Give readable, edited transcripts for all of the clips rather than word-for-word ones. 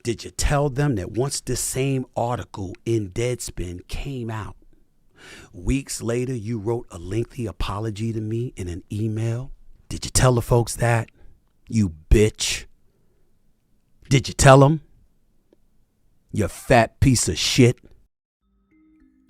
Did you tell them that once this same article in Deadspin came out, weeks later you wrote a lengthy apology to me in an email? Did you tell the folks that? You bitch. Did you tell them? You fat piece of shit.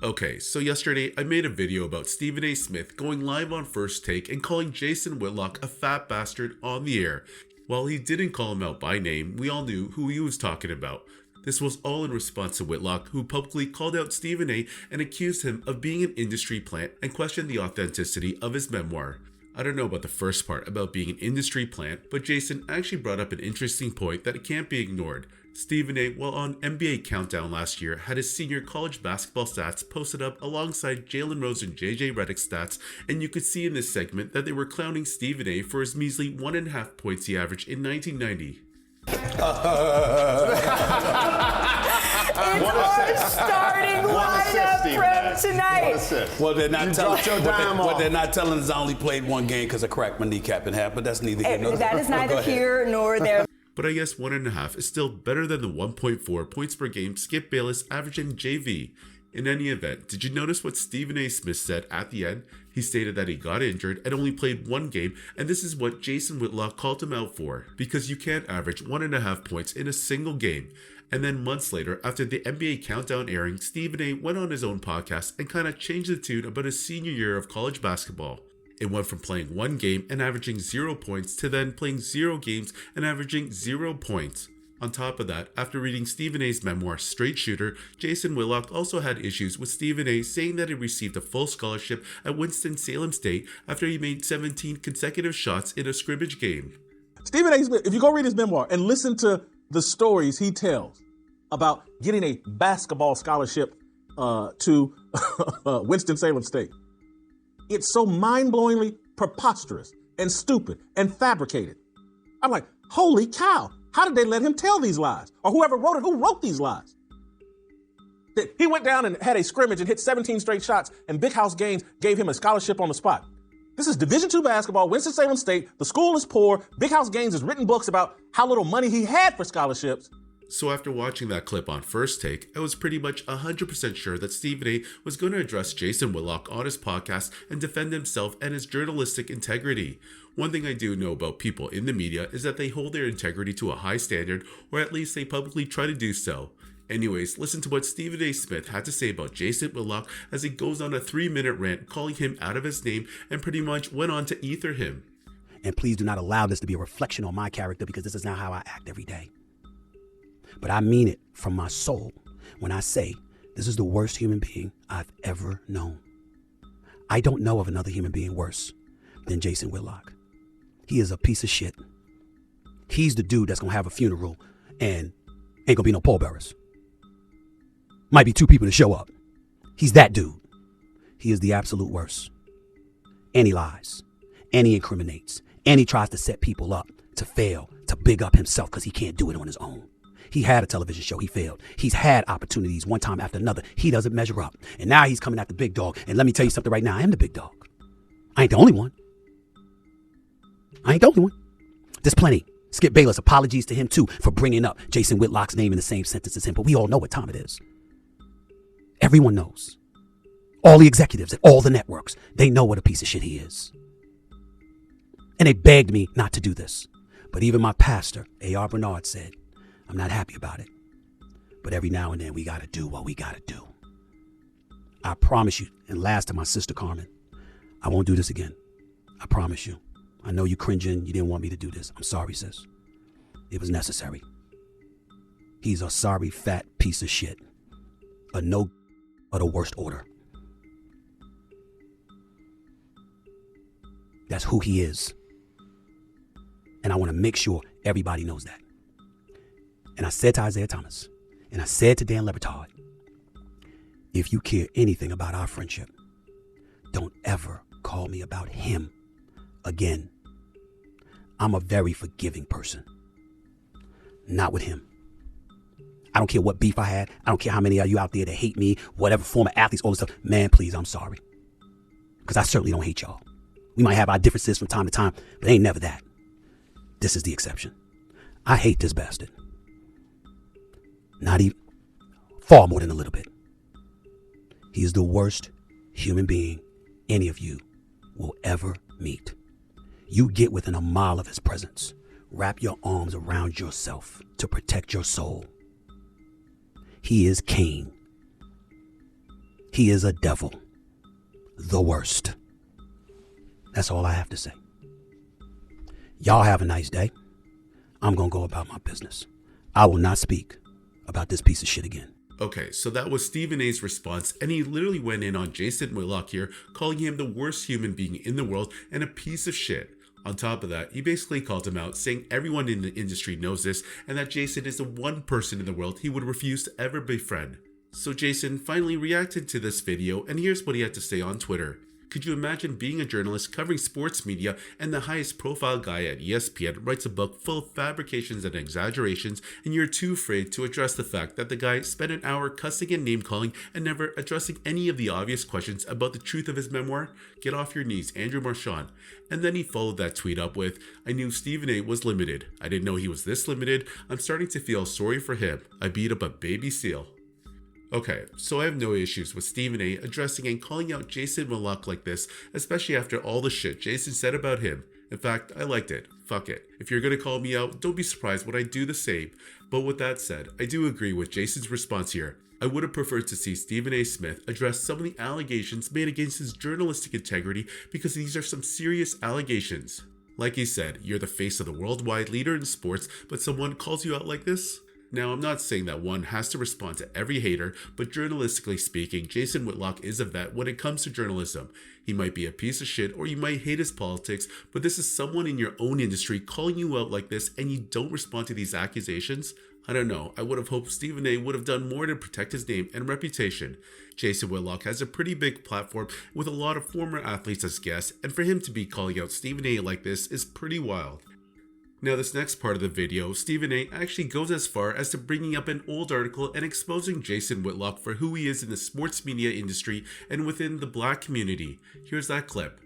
Okay, so yesterday I made a video about Stephen A. Smith going live on First Take and calling Jason Whitlock a fat bastard on the air. While he didn't call him out by name, we all knew who he was talking about. This was all in response to Whitlock, who publicly called out Stephen A. and accused him of being an industry plant and questioned the authenticity of his memoir. I don't know about the first part about being an industry plant, but Jason actually brought up an interesting point that can't be ignored. Stephen A., while on NBA Countdown last year, had his senior college basketball stats posted up alongside Jalen Rose and JJ Redick's stats, and you could see in this segment that they were clowning Stephen A. for his measly 1.5 points he averaged in 1990. It's our starting lineup from tonight. Well, they're not telling us I only played one game because I cracked my kneecap in half, but that's neither here nor there. That is neither here nor there. But I guess 1.5 is still better than the 1.4 points per game Skip Bayless averaged in JV. In any event, did you notice what Stephen A. Smith said at the end? He stated that he got injured and only played one game, and this is what Jason Whitlock called him out for, because you can't average 1.5 points in a single game. And then months later, after the NBA Countdown airing, Stephen A. went on his own podcast and kind of changed the tune about his senior year of college basketball. It went from playing one game and averaging 0 points to then playing 0 games and averaging 0 points. On top of that, after reading Stephen A.'s memoir, Straight Shooter, Jason Whitlock also had issues with Stephen A. saying that he received a full scholarship at Winston-Salem State after he made 17 consecutive shots in a scrimmage game. Stephen A. Smith, if you go read his memoir and listen to the stories he tells about getting a basketball scholarship to Winston-Salem State, it's so mind-blowingly preposterous and stupid and fabricated. I'm like, holy cow. How did they let him tell these lies? Or whoever wrote it, who wrote these lies? He went down and had a scrimmage and hit 17 straight shots, and Big House Gaines gave him a scholarship on the spot. This is Division II basketball, Winston-Salem State. The school is poor. Big House Gaines has written books about how little money he had for scholarships. So after watching that clip on First Take, I was pretty much 100% sure that Stephen A. was going to address Jason Whitlock on his podcast and defend himself and his journalistic integrity. One thing I do know about people in the media is that they hold their integrity to a high standard, or at least they publicly try to do so. Anyways, listen to what Stephen A. Smith had to say about Jason Whitlock as he goes on a 3-minute rant calling him out of his name and pretty much went on to ether him. And please do not allow this to be a reflection on my character, because this is not how I act every day. But I mean it from my soul when I say this is the worst human being I've ever known. I don't know of another human being worse than Jason Whitlock. He is a piece of shit. He's the dude that's going to have a funeral and ain't going to be no pallbearers. Might be 2 people to show up. He's that dude. He is the absolute worst. And he lies. And he incriminates. And he tries to set people up to fail, to big up himself because he can't do it on his own. He had a television show. He failed. He's had opportunities one time after another. He doesn't measure up. And now he's coming at the big dog. And let me tell you something right now. I am the big dog. I ain't the only one. There's plenty. Skip Bayless, apologies to him too for bringing up Jason Whitlock's name in the same sentence as him. But we all know what time it is. Everyone knows. All the executives at all the networks, they know what a piece of shit he is. And they begged me not to do this. But even my pastor, A.R. Bernard, said, I'm not happy about it. But every now and then we got to do what we got to do. I promise you, and last to my sister Carmen, I won't do this again. I promise you. I know you cringing. You didn't want me to do this. I'm sorry, sis. It was necessary. He's a sorry, fat piece of shit. A no of the worst order. That's who he is. And I want to make sure everybody knows that. And I said to Isaiah Thomas, and I said to Dan Lebertard, if you care anything about our friendship, don't ever call me about him again. I'm a very forgiving person. Not with him. I don't care what beef I had. I don't care how many of you out there that hate me, whatever former athletes, all this stuff. Man, please, I'm sorry. Because I certainly don't hate y'all. We might have our differences from time to time, but it ain't never that. This is the exception. I hate this bastard. Not even, far more than a little bit. He is the worst human being any of you will ever meet. You get within a mile of his presence. Wrap your arms around yourself to protect your soul. He is Cain. He is a devil. The worst. That's all I have to say. Y'all have a nice day. I'm going to go about my business. I will not speak about this piece of shit again. Okay, so that was Stephen A's response, and he literally went in on Jason Whitlock here, calling him the worst human being in the world and a piece of shit. On top of that, he basically called him out, saying everyone in the industry knows this, and that Jason is the one person in the world he would refuse to ever befriend. So Jason finally reacted to this video, and here's what he had to say on Twitter. Could you imagine being a journalist covering sports media and the highest profile guy at ESPN writes a book full of fabrications and exaggerations, and you're too afraid to address the fact that the guy spent an hour cussing and name calling and never addressing any of the obvious questions about the truth of his memoir? Get off your knees, Andrew Marchand. And then he followed that tweet up with, I knew Stephen A was limited. I didn't know he was this limited. I'm starting to feel sorry for him. I beat up a baby seal. Okay, so I have no issues with Stephen A addressing and calling out Jason Whitlock like this, especially after all the shit Jason said about him. In fact, I liked it. Fuck it. If you're gonna call me out, don't be surprised when I do the same. But with that said, I do agree with Jason's response here. I would have preferred to see Stephen A. Smith address some of the allegations made against his journalistic integrity, because these are some serious allegations. Like he said, you're the face of the worldwide leader in sports, but someone calls you out like this? Now, I'm not saying that one has to respond to every hater, but journalistically speaking, Jason Whitlock is a vet when it comes to journalism. He might be a piece of shit or you might hate his politics, but this is someone in your own industry calling you out like this and you don't respond to these accusations? I don't know, I would have hoped Stephen A would have done more to protect his name and reputation. Jason Whitlock has a pretty big platform with a lot of former athletes as guests, and for him to be calling out Stephen A like this is pretty wild. Now, this next part of the video, Stephen A actually goes as far as to bringing up an old article and exposing Jason Whitlock for who he is in the sports media industry and within the black community. Here's that clip.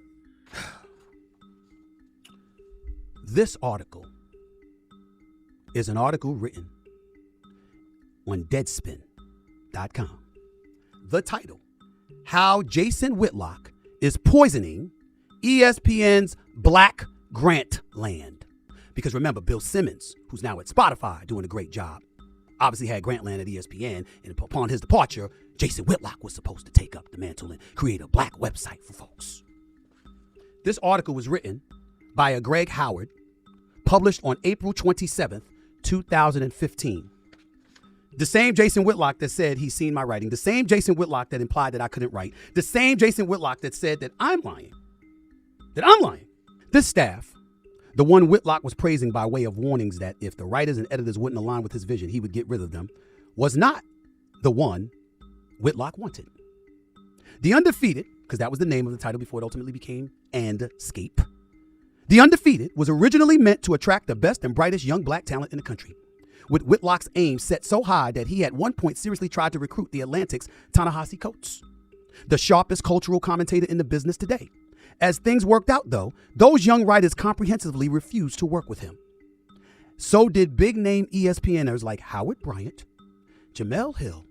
This article is an article written on Deadspin.com. The title, How Jason Whitlock is Poisoning ESPN's Black Grant Land. Because remember, Bill Simmons, who's now at Spotify doing a great job, obviously had Grantland at ESPN, and upon his departure, Jason Whitlock was supposed to take up the mantle and create a black website for folks. This article was written by a Greg Howard, published on April 27th, 2015. The same Jason Whitlock that said he's seen my writing, the same Jason Whitlock that implied that I couldn't write, the same Jason Whitlock that said that I'm lying. This staff, the one Whitlock was praising by way of warnings that if the writers and editors wouldn't align with his vision, he would get rid of them, was not the one Whitlock wanted. The Undefeated, because that was the name of the title before it ultimately became Andscape. The Undefeated was originally meant to attract the best and brightest young black talent in the country, with Whitlock's aim set so high that he at one point seriously tried to recruit the Atlantic's Ta-Nehisi Coates, the sharpest cultural commentator in the business today. As things worked out, though, those young writers comprehensively refused to work with him. So did big-name ESPNers like Howard Bryant, Jamel Hill,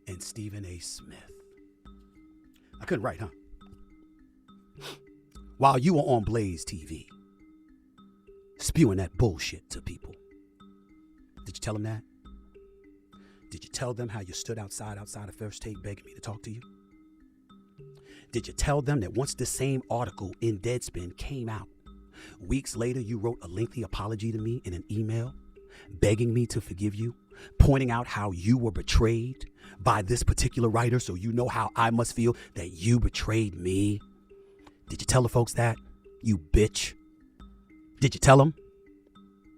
and Stephen A. Smith. I couldn't write, huh? While you were on Blaze TV, spewing that bullshit to people. Did you tell them that? Did you tell them how you stood outside of First Take begging me to talk to you? Did you tell them that once the same article in Deadspin came out, weeks later you wrote a lengthy apology to me in an email, begging me to forgive you, pointing out how you were betrayed by this particular writer, so you know how I must feel that you betrayed me? Did you tell the folks that, you bitch? Did you tell them?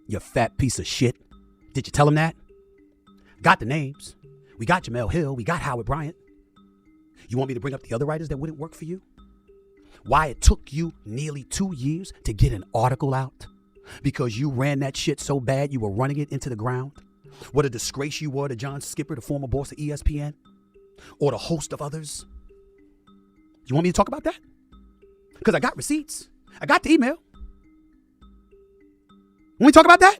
You fat piece of shit. Did you tell them that? Got the names. We got Jamel Hill. We got Howard Bryant. You want me to bring up the other writers that wouldn't work for you? Why it took you nearly 2 years to get an article out? Because you ran that shit so bad you were running it into the ground? What a disgrace you were to John Skipper, the former boss of ESPN? Or the host of others? You want me to talk about that? Because I got receipts. I got the email. Want me to talk about that?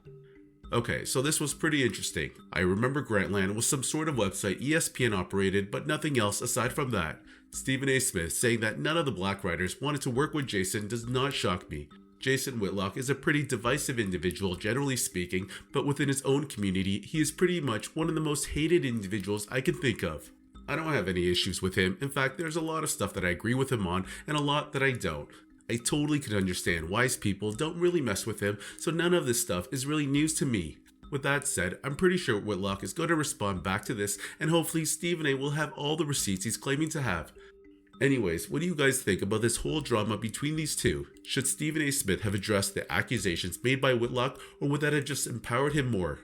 Okay, so this was pretty interesting. I remember Grantland was some sort of website ESPN operated, but nothing else aside from that. Stephen A. Smith saying that none of the black writers wanted to work with Jason does not shock me. Jason Whitlock is a pretty divisive individual generally speaking, but within his own community, he is pretty much one of the most hated individuals I can think of. I don't have any issues with him. In fact, there's a lot of stuff that I agree with him on and a lot that I don't. I totally could understand wise people don't really mess with him, so none of this stuff is really news to me. With that said, I'm pretty sure Whitlock is going to respond back to this, and hopefully Stephen A will have all the receipts he's claiming to have. Anyways, what do you guys think about this whole drama between these two? Should Stephen A. Smith have addressed the accusations made by Whitlock, or would that have just empowered him more?